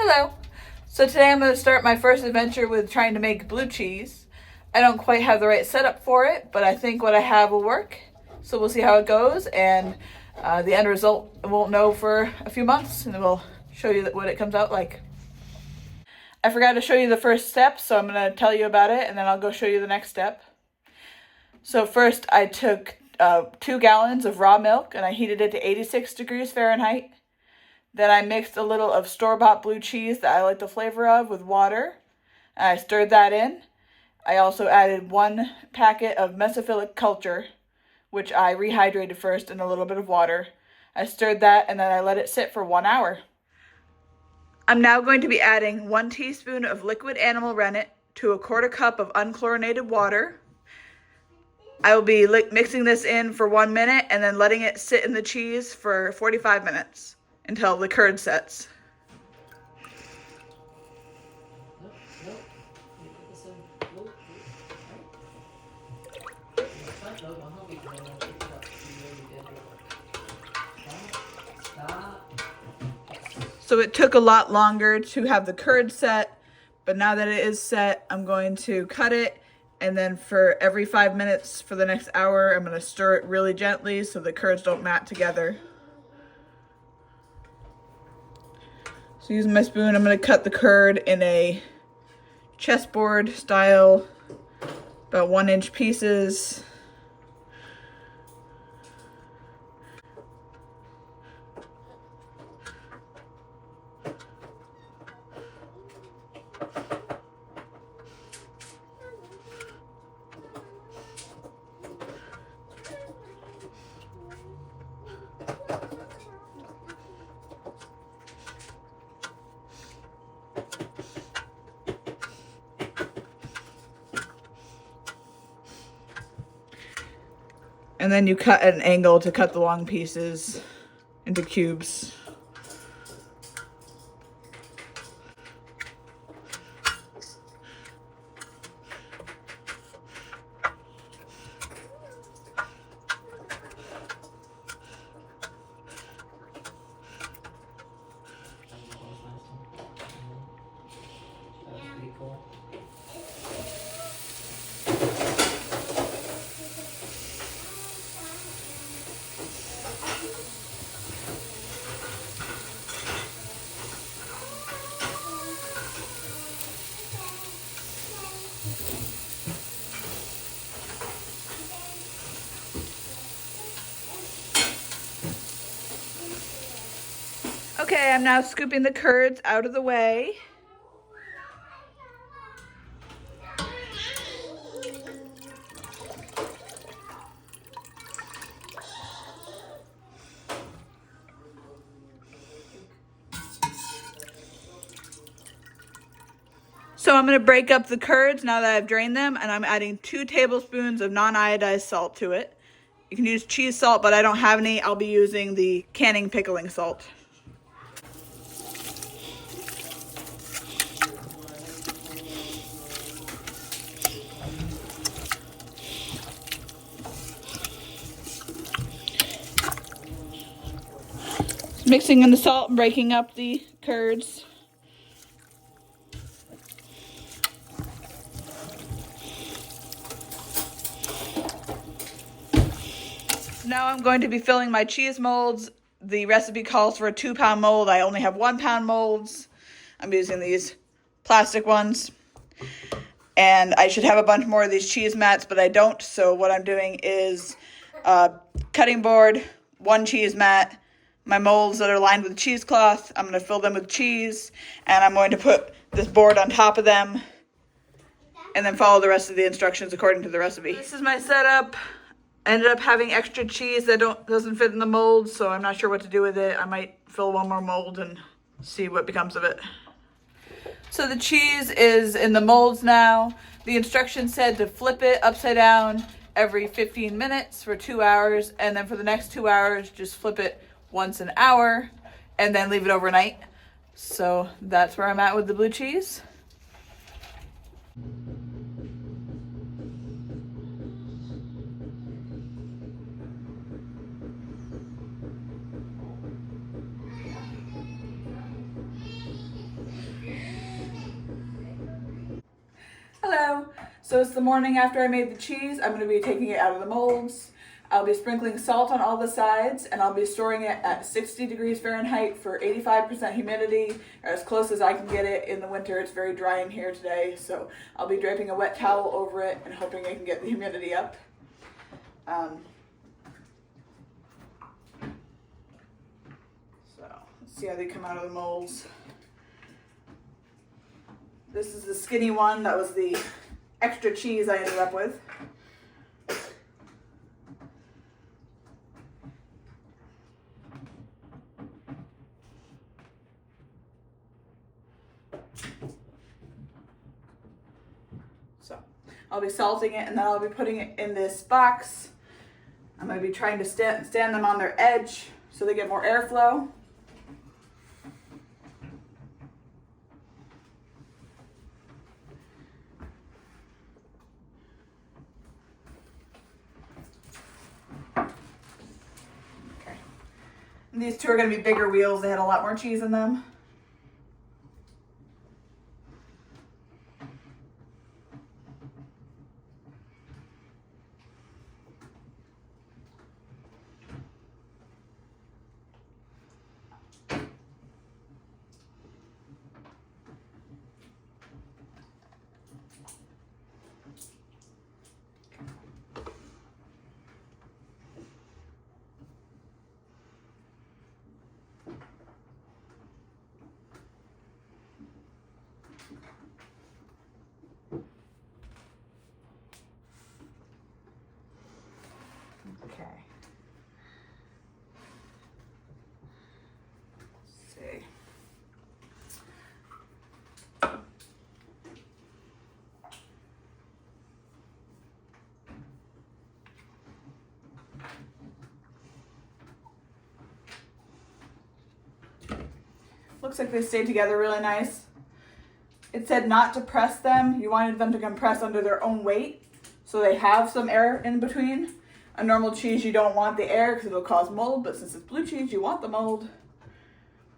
Hello. So today I'm going to start my first adventure with trying to make blue cheese. I don't quite have the right setup for it, but I think what I have will work. So we'll see how it goes, and the end result I won't know for a few months, and then we'll show you what it comes out like. I forgot to show you the first step, so I'm going to tell you about it, and then I'll go show you the next step. So first I took 2 gallons of raw milk, and I heated it to 86 degrees Fahrenheit. Then I mixed a little of store-bought blue cheese that I like the flavor of with water. And I stirred that in. I also added 1 packet of mesophilic culture, which I rehydrated first in a little bit of water. I stirred that and then I let it sit for 1 hour. I'm now going to be adding 1 teaspoon of liquid animal rennet to a 1/4 cup of unchlorinated water. I will be mixing this in for 1 minute and then letting it sit in the cheese for 45 minutes. Until the curd sets. So it took a lot longer to have the curd set, but now that it is set, I'm going to cut it, and then for every 5 minutes for the next hour, I'm going to stir it really gently so the curds don't mat together. So using my spoon, I'm going to cut the curd in a chessboard style, about 1-inch pieces. And then you cut at an angle to cut the long pieces into cubes. Okay, I'm now scooping the curds out of the way. So I'm going to break up the curds now that I've drained them, and I'm adding 2 tablespoons of non-iodized salt to it. You can use cheese salt, but I don't have any. I'll be using the canning pickling salt. Mixing in the salt and breaking up the curds. Now I'm going to be filling my cheese molds. The recipe calls for a 2-pound mold. I only have 1-pound molds. I'm using these plastic ones. And I should have a bunch more of these cheese mats, but I don't. So what I'm doing is cutting board, 1 cheese mat, my molds that are lined with cheesecloth. I'm going to fill them with cheese, and I'm going to put this board on top of them and then follow the rest of the instructions according to the recipe. This is my setup. I ended up having extra cheese that doesn't fit in the mold, so I'm not sure what to do with it. I might fill 1 more mold and see what becomes of it. So the cheese is in the molds now. The instructions said to flip it upside down every 15 minutes for 2 hours, and then for the next 2 hours, just flip it once an hour and then leave it overnight. So that's where I'm at with the blue cheese. Hello. So it's the morning after I made the cheese. I'm going to be taking it out of the molds. I'll be sprinkling salt on all the sides, and I'll be storing it at 60 degrees Fahrenheit for 85% humidity, or as close as I can get it. In the winter, it's very dry in here today, so I'll be draping a wet towel over it and hoping I can get the humidity up. So let's see how they come out of the molds. This is the skinny one. That was the extra cheese I ended up with. So I'll be salting it, and then I'll be putting it in this box. I'm going to be trying to stand them on their edge so they get more airflow. And these two are going to be bigger wheels. They had a lot more cheese in them. Okay. Let's see. Looks like they stayed together really nice. It said not to press them. You wanted them to compress under their own weight, so they have some air in between. A normal cheese, you don't want the air because it'll cause mold, but since it's blue cheese, you want the mold.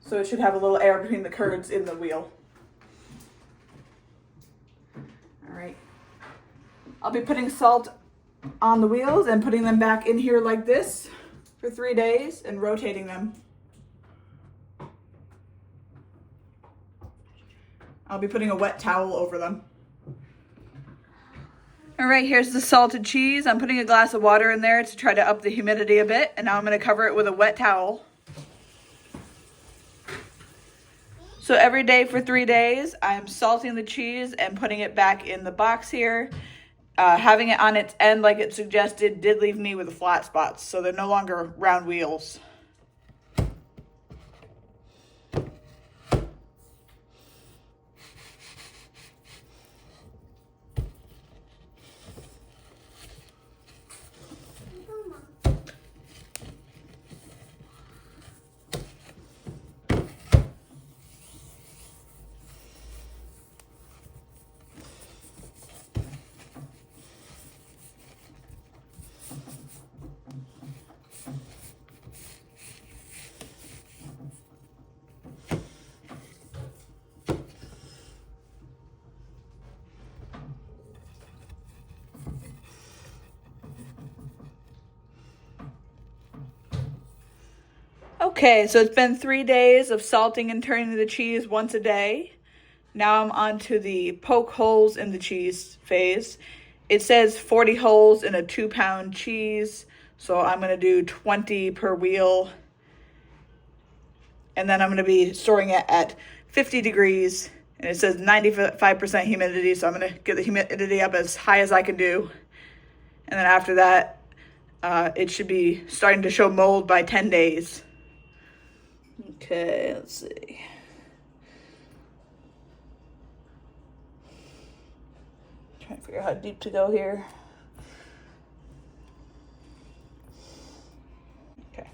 So it should have a little air between the curds in the wheel. All right. I'll be putting salt on the wheels and putting them back in here like this for 3 days and rotating them. I'll be putting a wet towel over them. All right, here's the salted cheese. I'm putting a glass of water in there to try to up the humidity a bit, and now I'm going to cover it with a wet towel. So every day for 3 days, I'm salting the cheese and putting it back in the box here. Having it on its end like it suggested did leave me with flat spots, so they're no longer round wheels. Okay, so it's been 3 days of salting and turning the cheese once a day. Now I'm on to the poke holes in the cheese phase. It says 40 holes in a 2-pound cheese, so I'm going to do 20 per wheel. And then I'm going to be storing it at 50 degrees, and it says 95% humidity, so I'm going to get the humidity up as high as I can do. And then after that, it should be starting to show mold by 10 days. Okay, let's see. Trying to figure out how deep to go here. Okay.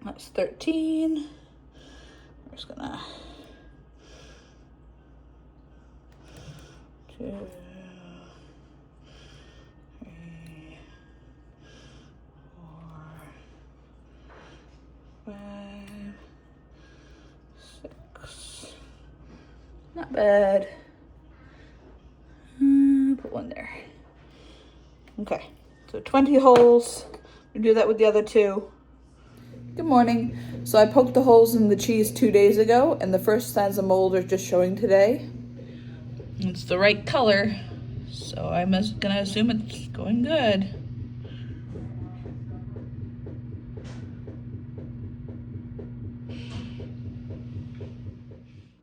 That's 13. We're just gonna 2, 3, 4, 5, 6. Not bad. Put one there. Okay, so 20 holes. We do that with the other 2. Good morning. So I poked the holes in the cheese 2 days ago, and the first signs of mold are just showing today. It's the right color, so I'm gonna assume it's going good.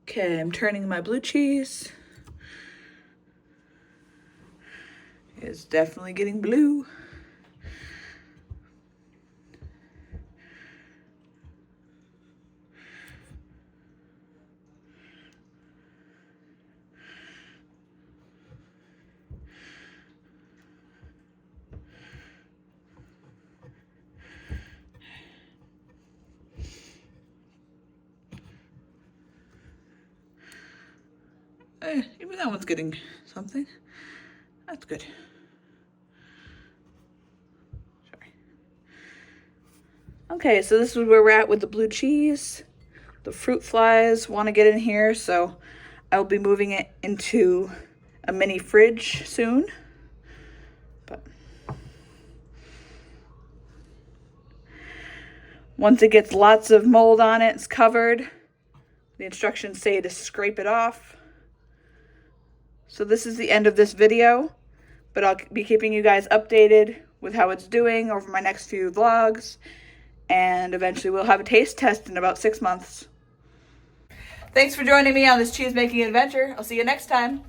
Okay, I'm turning my blue cheese. It's definitely getting blue. Even that one's getting something. That's good. Sorry. Okay, so this is where we're at with the blue cheese. The fruit flies want to get in here, so I'll be moving it into a mini fridge soon. But once it gets lots of mold on it, it's covered. The instructions say to scrape it off. So this is the end of this video, but I'll be keeping you guys updated with how it's doing over my next few vlogs, and eventually we'll have a taste test in about 6 months. Thanks for joining me on this cheese making adventure. I'll see you next time.